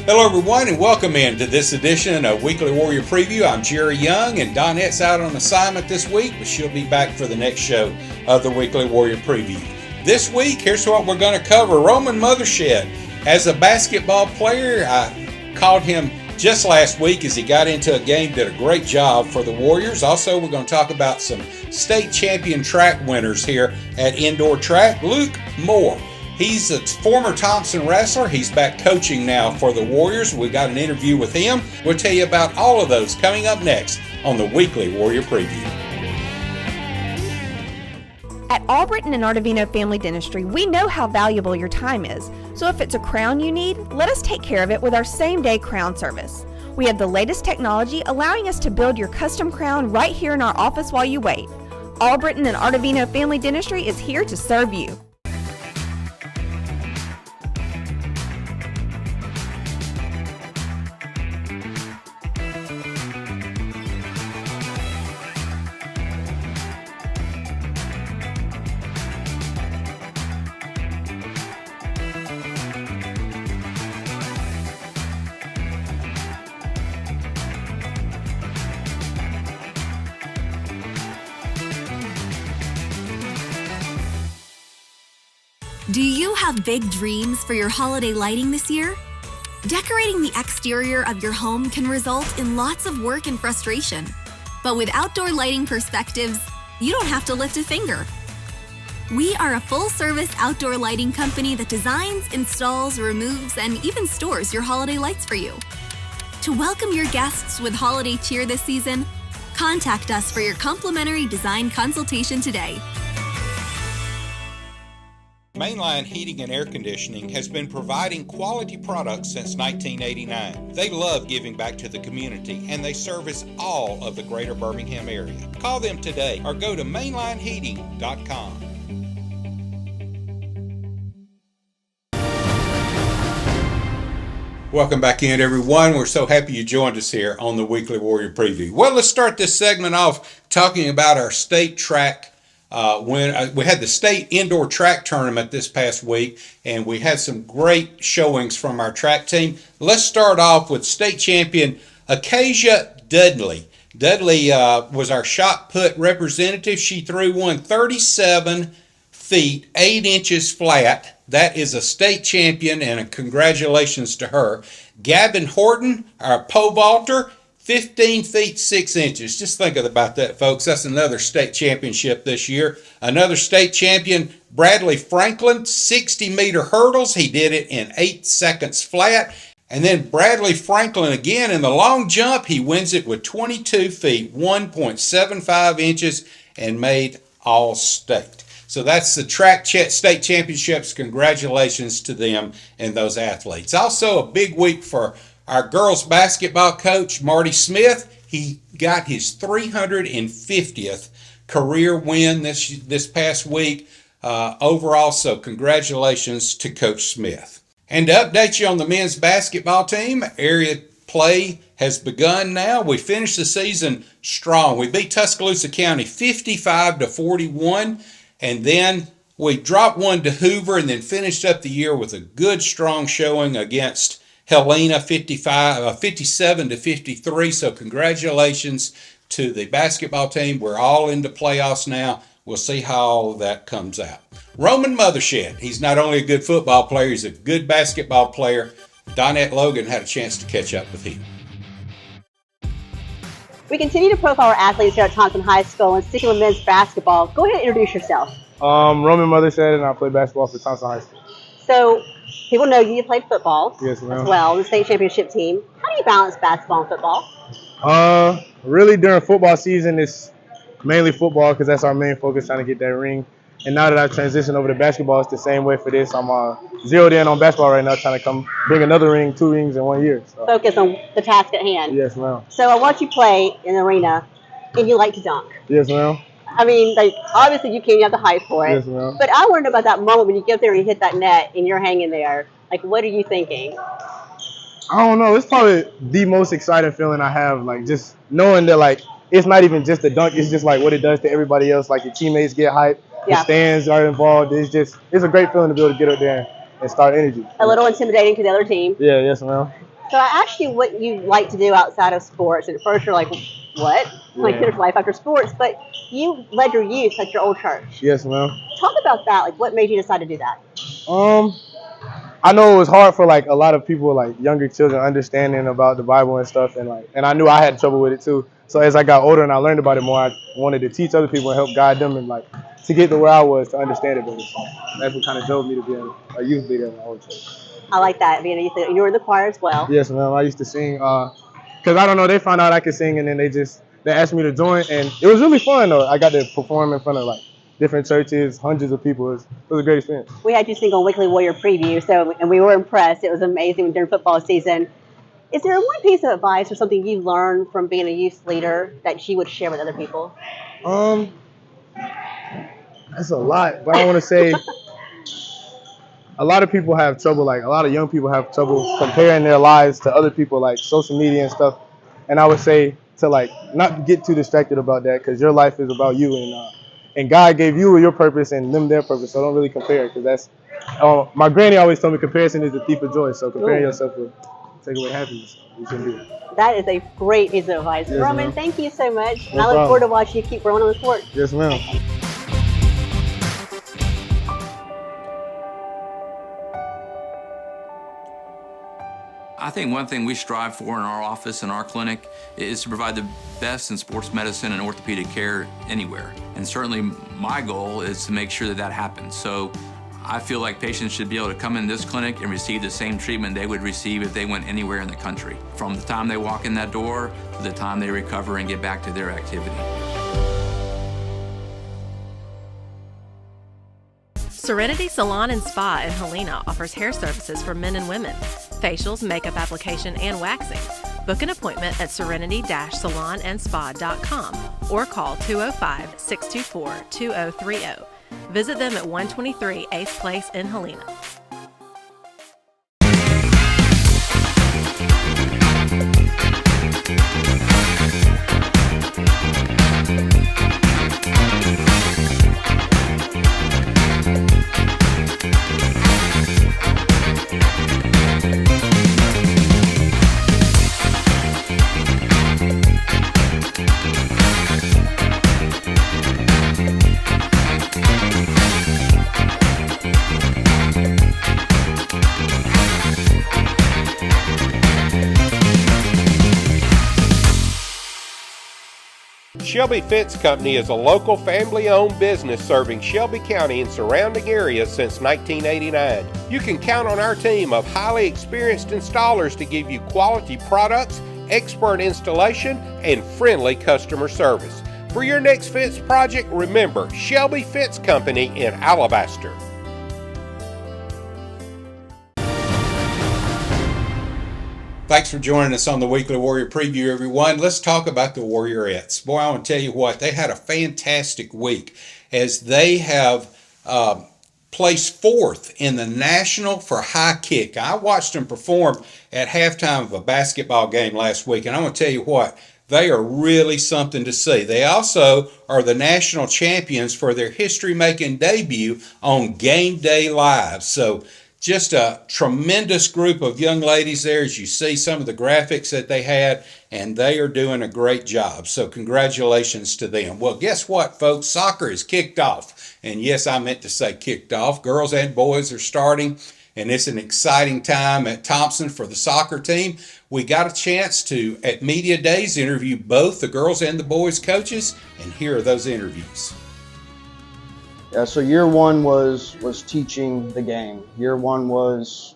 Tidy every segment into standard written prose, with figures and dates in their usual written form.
Hello everyone and welcome into this edition of Weekly Warrior Preview. I'm Jerry Young and Donette's out on assignment this week, but she'll be back for the next show of the Weekly Warrior Preview. This week, here's what we're going to cover. Roman Mothershed. As a basketball player, I called him just last week as he got into a game, did a great job for the Warriors. Also, we're going to talk about some state champion track winners here at indoor track. Luke Moore. He's a former Thompson wrestler. He's back coaching now for the Warriors. We got an interview with him. We'll tell you about all of those coming up next on the Weekly Warrior Preview. At Albritton and Artavino Family Dentistry, we know how valuable your time is. So if it's a crown you need, let us take care of it with our same-day crown service. We have the latest technology allowing us to build your custom crown right here in our office while you wait. Albritton and Artavino Family Dentistry is here to serve you. Do you have big dreams for your holiday lighting this year? Decorating the exterior of your home can result in lots of work and frustration. But with Outdoor Lighting Perspectives, you don't have to lift a finger. We are a full-service outdoor lighting company that designs, installs, removes, and even stores your holiday lights for you. To welcome your guests with holiday cheer this season, contact us for your complimentary design consultation today. Mainline Heating and Air Conditioning has been providing quality products since 1989. They love giving back to the community and they service all of the greater Birmingham area. Call them today or go to mainlineheating.com. Welcome back in, everyone. We're so happy you joined us here on the Weekly Warrior Preview. Well, let's start this segment off talking about our state track. When we had the state indoor track tournament this past week, and we had some great showings from our track team. Let's start off with state champion Acacia Dudley. Dudley was our shot put representative. She threw one 37 feet, 8 inches flat. That is a state champion, and a congratulations to her. Gavin Horton, our pole vaulter, 15 feet 6 inches. Just think about that, folks. That's another state championship this year. Another state champion, Bradley Franklin, 60-meter hurdles. He did it in 8 seconds flat. And then Bradley Franklin again in the long jump. He wins it with 22 feet, 1.75 inches, and made all state. So that's the track state championships. Congratulations to them and those athletes. Also a big week for our girls basketball coach, Marty Smith. He got his 350th career win this past week overall, so congratulations to Coach Smith. And to update you on the men's basketball team, area play has begun now. We finished the season strong. We beat Tuscaloosa County 55-41, and then we dropped one to Hoover and then finished up the year with a good, strong showing against Helena, 57-53. So congratulations to the basketball team. We're all into playoffs now. We'll see how all that comes out. Roman Mothershed. He's not only a good football player, he's a good basketball player. Donette Logan had a chance to catch up with him. We continue to profile our athletes here at Thompson High School, and sticking with men's basketball. Go ahead and introduce yourself. Roman Mothershed, and I play basketball for Thompson High School. So, people know you played football as well, the state championship team. How do you balance basketball and football? Really during football season, it's mainly football because that's our main focus, trying to get that ring. And now that I've transitioned over to basketball, it's the same way for this. I'm zeroed in on basketball right now, trying to come bring another ring, 2 rings in 1 year. So. Focus on the task at hand. Yes, ma'am. So I watch you play in the arena, and you like to dunk. Yes, ma'am. I mean, like, obviously you have the height for it. Yes, ma'am. But I want to know about that moment when you get there and you hit that net and you're hanging there. Like, what are you thinking? I don't know. It's probably the most exciting feeling I have. Like, just knowing that, like, it's not even just the dunk. It's just, like, what it does to everybody else. Like, your teammates get hyped. The stands are involved. It's a great feeling to be able to get up there and start energy. A little intimidating to the other team. Yeah, yes, ma'am. So I asked you what you like to do outside of sports, and at first you're like, what? Like there's life after sports, but you led your youth at your old church. Yes, ma'am. Talk about that. Like, what made you decide to do that? I know it was hard for like a lot of people, like younger children, understanding about the Bible and stuff, and I knew I had trouble with it too. So as I got older and I learned about it more, I wanted to teach other people and help guide them and like to get to where I was to understand it better. So that's what kind of drove me to be a youth leader in my old church. I like that. Being a youth leader. You were in the choir as well. Yes, ma'am. I used to sing because I don't know, they found out I could sing and then they asked me to join, and it was really fun though. I got to perform in front of like different churches, hundreds of people. It was a great experience. We had you sing on Weekly Warrior Preview, and we were impressed. It was amazing during football season. Is there one piece of advice or something you learned from being a youth leader that you would share with other people? That's a lot, but I want to say a lot of people have trouble, like a lot of young people have trouble comparing their lives to other people, like social media and stuff. And I would say to like not get too distracted about that, because your life is about you, and God gave you your purpose and them their purpose. So don't really compare, because that's my granny always told me comparison is the thief of joy. So comparing yourself will take away happiness. You shouldn't do that. That is a great piece of advice. Yes, Roman, ma'am. thank you so much. And No I look problem. forward to watching you keep growing on the court. Yes, ma'am. I think one thing we strive for in our office and our clinic is to provide the best in sports medicine and orthopedic care anywhere. And certainly my goal is to make sure that that happens. So I feel like patients should be able to come in this clinic and receive the same treatment they would receive if they went anywhere in the country, from the time they walk in that door to the time they recover and get back to their activity. Serenity Salon and Spa in Helena offers hair services for men and women, facials, makeup application, and waxing. Book an appointment at serenity-salonandspa.com or call 205-624-2030. Visit them at 123 Ace Place in Helena. Shelby Fence Company is a local family-owned business serving Shelby County and surrounding areas since 1989. You can count on our team of highly experienced installers to give you quality products, expert installation, and friendly customer service. For your next fence project, remember Shelby Fence Company in Alabaster. Thanks for joining us on the Weekly Warrior Preview, everyone. Let's talk about the Warriorettes. Boy, I want to tell you what, they had a fantastic week as they have placed fourth in the National for High Kick. I watched them perform at halftime of a basketball game last week, and I want to tell you what, they are really something to see. They also are the national champions for their history-making debut on Game Day Live. So just a tremendous group of young ladies there, as you see some of the graphics that they had, and they are doing a great job. So congratulations to them. Well, guess what, folks? Soccer is kicked off. And yes, I meant to say kicked off. Girls and boys are starting, and it's an exciting time at Thompson for the soccer team. We got a chance to, at Media Days, interview both the girls and the boys coaches, and here are those interviews. Yeah, so year one was teaching the game. Year one was,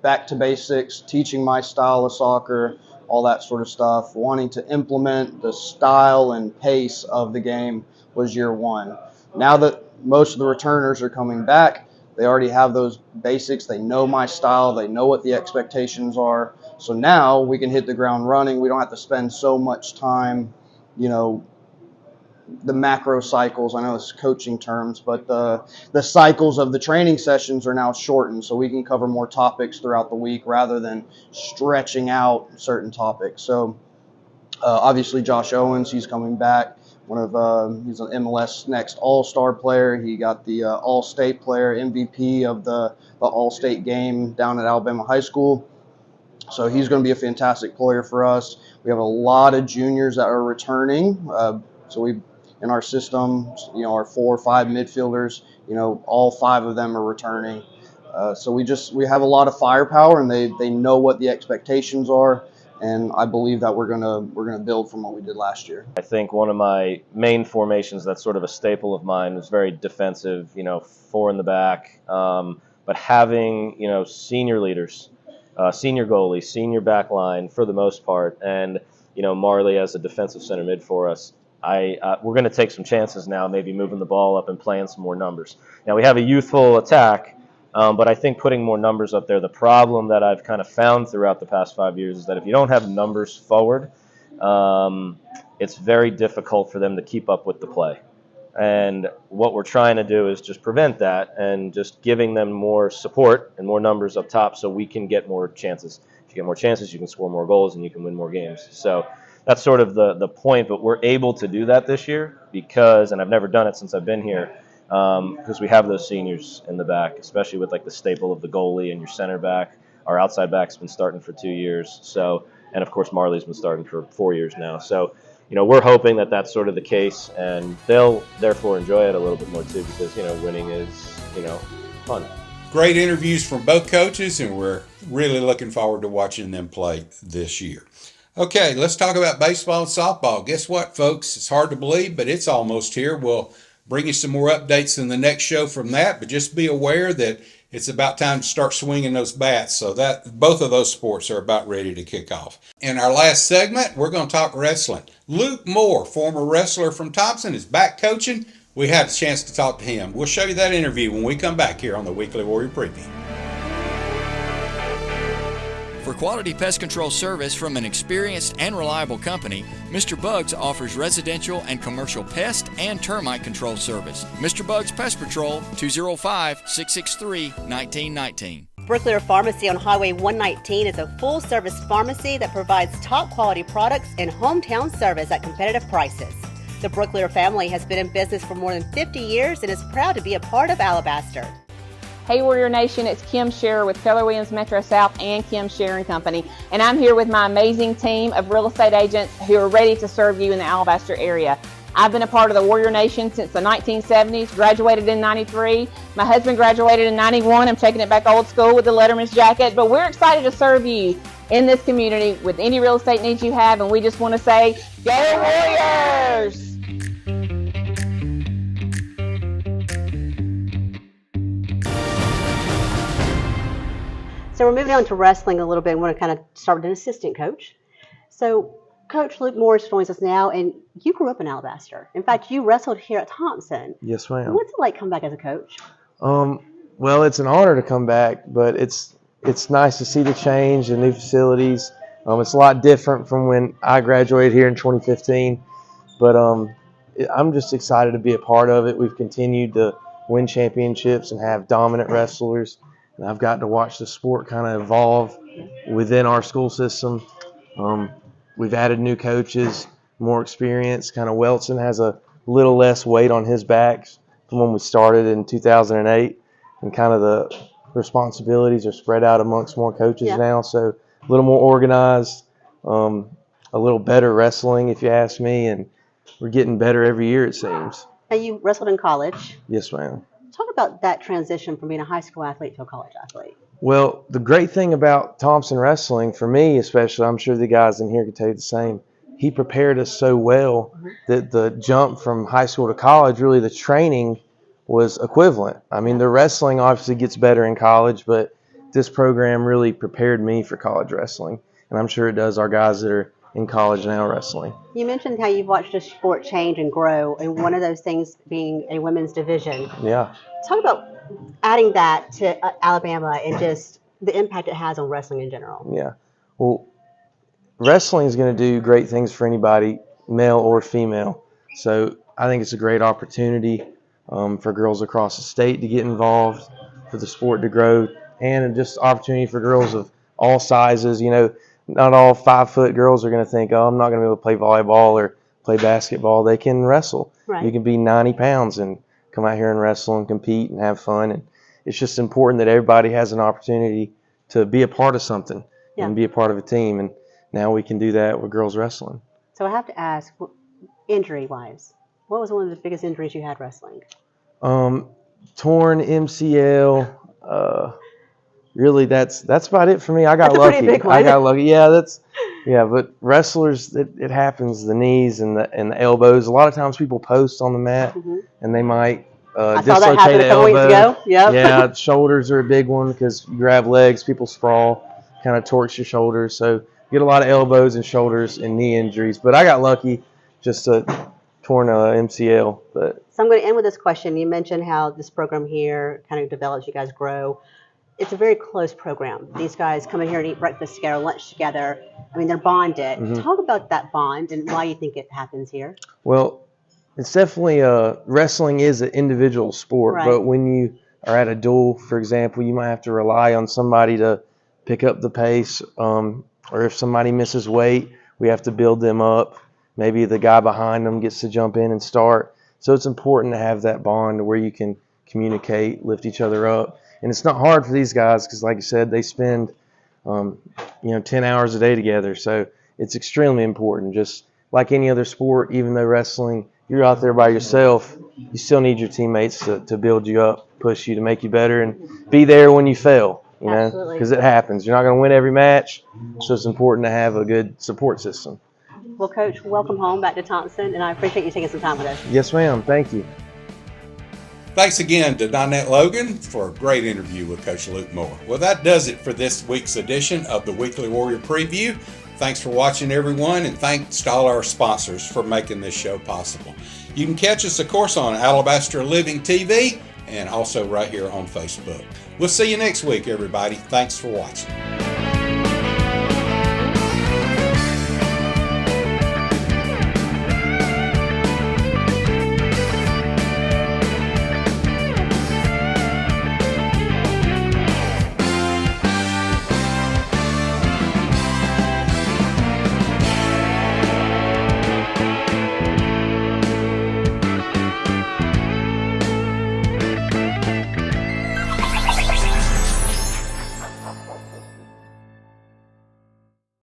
back to basics, teaching my style of soccer, all that sort of stuff. Wanting to implement the style and pace of the game was year one. Now that most of the returners are coming back, they already have those basics. They know my style. They know what the expectations are. So now we can hit the ground running. We don't have to spend so much time, the macro cycles, I know it's coaching terms, but the cycles of the training sessions are now shortened, so we can cover more topics throughout the week rather than stretching out certain topics. So obviously Josh Owens, he's coming back. He's an MLS Next All-Star player. He got the All-State player, MVP of the All-State game down at Alabama High School. So he's going to be a fantastic player for us. We have a lot of juniors that are returning. So we, in our system, our 4 or 5 midfielders, all 5 of them are returning. So we have a lot of firepower, and they know what the expectations are. And I believe that we're gonna build from what we did last year. I think one of my main formations that's sort of a staple of mine was very defensive, 4 in the back, but having senior leaders, senior goalie, senior back line for the most part, and Marley as a defensive center mid for us. We're going to take some chances now, maybe moving the ball up and playing some more numbers. Now we have a youthful attack. But I think putting more numbers up there, the problem that I've kind of found throughout the past 5 years is that if you don't have numbers forward, it's very difficult for them to keep up with the play. And what we're trying to do is just prevent that and just giving them more support and more numbers up top so we can get more chances. If you get more chances, you can score more goals and you can win more games. So that's sort of the point, but we're able to do that this year because, and I've never done it since I've been here, because we have those seniors in the back, especially with like the staple of the goalie and your center back. Our outside back's been starting for 2 years. So, and of course Marley's been starting for 4 years now. So, we're hoping that that's sort of the case, and they'll therefore enjoy it a little bit more too, because winning is fun. Great interviews from both coaches, and we're really looking forward to watching them play this year. Okay, let's talk about baseball and softball. Guess what, folks? It's hard to believe, but it's almost here. We'll bring you some more updates in the next show from that, but just be aware that it's about time to start swinging those bats, so that both of those sports are about ready to kick off. In our last segment, we're going to talk wrestling. Luke Moore, former wrestler from Thompson, is back coaching. We had a chance to talk to him. We'll show you that interview when we come back here on the Weekly Warrior Preview. For quality pest control service from an experienced and reliable company, Mr. Bugs offers residential and commercial pest and termite control service. Mr. Bugs Pest Patrol, 205-663-1919. Brooklear Pharmacy on Highway 119 is a full-service pharmacy that provides top-quality products and hometown service at competitive prices. The Brooklear family has been in business for more than 50 years and is proud to be a part of Alabaster. Hey Warrior Nation, it's Kim Scherer with Keller Williams Metro South and Kim Scherer & Company, and I'm here with my amazing team of real estate agents who are ready to serve you in the Alabaster area. I've been a part of the Warrior Nation since the 1970s, graduated in 93. My husband graduated in 91. I'm taking it back old school with the Letterman's jacket, but we're excited to serve you in this community with any real estate needs you have, and we just want to say, go Warriors! So we're moving on to wrestling a little bit. I want to kind of start with an assistant coach. So Coach Luke Morris joins us now, and you grew up in Alabaster. In fact, you wrestled here at Thompson. Yes, ma'am. What's it like coming back as a coach? Well, it's an honor to come back, but it's nice to see the change, the new facilities. It's a lot different from when I graduated here in 2015, but I'm just excited to be a part of it. We've continued to win championships and have dominant wrestlers. And I've gotten to watch the sport kind of evolve within our school system. We've added new coaches, more experience. Kind of Welton has a little less weight on his back from when we started in 2008. And kind of the responsibilities are spread out amongst more coaches now. So a little more organized, a little better wrestling, if you ask me. And we're getting better every year, it seems. Now, you wrestled in college. Yes, ma'am. Talk about that transition from being a high school athlete to a college athlete. Well, the great thing about Thompson Wrestling, for me especially, I'm sure the guys in here could tell you the same, he prepared us so well that the jump from high school to college, really the training was equivalent. I mean, the wrestling obviously gets better in college, but this program really prepared me for college wrestling. And I'm sure it does our guys that are in college now wrestling. You mentioned how you've watched the sport change and grow, and one of those things being a women's division. Yeah. Talk about adding that to Alabama and just the impact it has on wrestling in general. Yeah. Well, wrestling is going to do great things for anybody, male or female. So I think it's a great opportunity for girls across the state to get involved, for the sport to grow, and just opportunity for girls of all sizes. Not all 5-foot girls are going to think, I'm not going to be able to play volleyball or play basketball. They can wrestle. Right. You can be 90 pounds and come out here and wrestle and compete and have fun. And it's just important that everybody has an opportunity to be a part of something. and be a part of a team. And now we can do that with girls wrestling. So I have to ask, injury-wise, what was one of the biggest injuries you had wrestling? Torn MCL. Really, that's about it for me. I got That's a lucky. pretty big one. I got lucky. Yeah, but wrestlers, it happens. The knees and the elbows. A lot of times people post on the mat, and they might I saw that happen dislocate a an couple weeks elbow. ago. Yep. Yeah, shoulders are a big one because you grab legs, people sprawl, kind of torques your shoulders. So you get a lot of elbows and shoulders and knee injuries. But I got lucky, just a torn MCL. But So I'm going to end with this question. You mentioned how this program here kind of develops, you guys grow. It's a very close program. These guys come in here and eat breakfast together, lunch together. I mean, they're bonded. Talk about that bond and why you think it happens here. Well, it's definitely wrestling is an individual sport, Right. but when you are at a duel, for example, you might have to rely on somebody to pick up the pace, or if somebody misses weight, we have to build them up. Maybe the guy behind them gets to jump in and start. So it's important to have that bond where you can communicate, lift each other up. And it's not hard for these guys because, like you said, they spend 10 hours a day together. So it's extremely important. Just like any other sport, even though wrestling, you're out there by yourself, you still need your teammates to build you up, push you, to make you better, and be there when you fail, you know, because it happens. You're not going to win every match, so it's important to have a good support system. Well, Coach, welcome home back to Thompson, and I appreciate you taking some time with us. Yes, ma'am. Thank you. Thanks again to Donette Logan for a great interview with Coach Luke Moore. Well, that does it for this week's edition of the Weekly Warrior Preview. Thanks for watching, everyone, and thanks to all our sponsors for making this show possible. You can catch us, of course, on Alabaster Living TV and also right here on Facebook. We'll see you next week, everybody. Thanks for watching.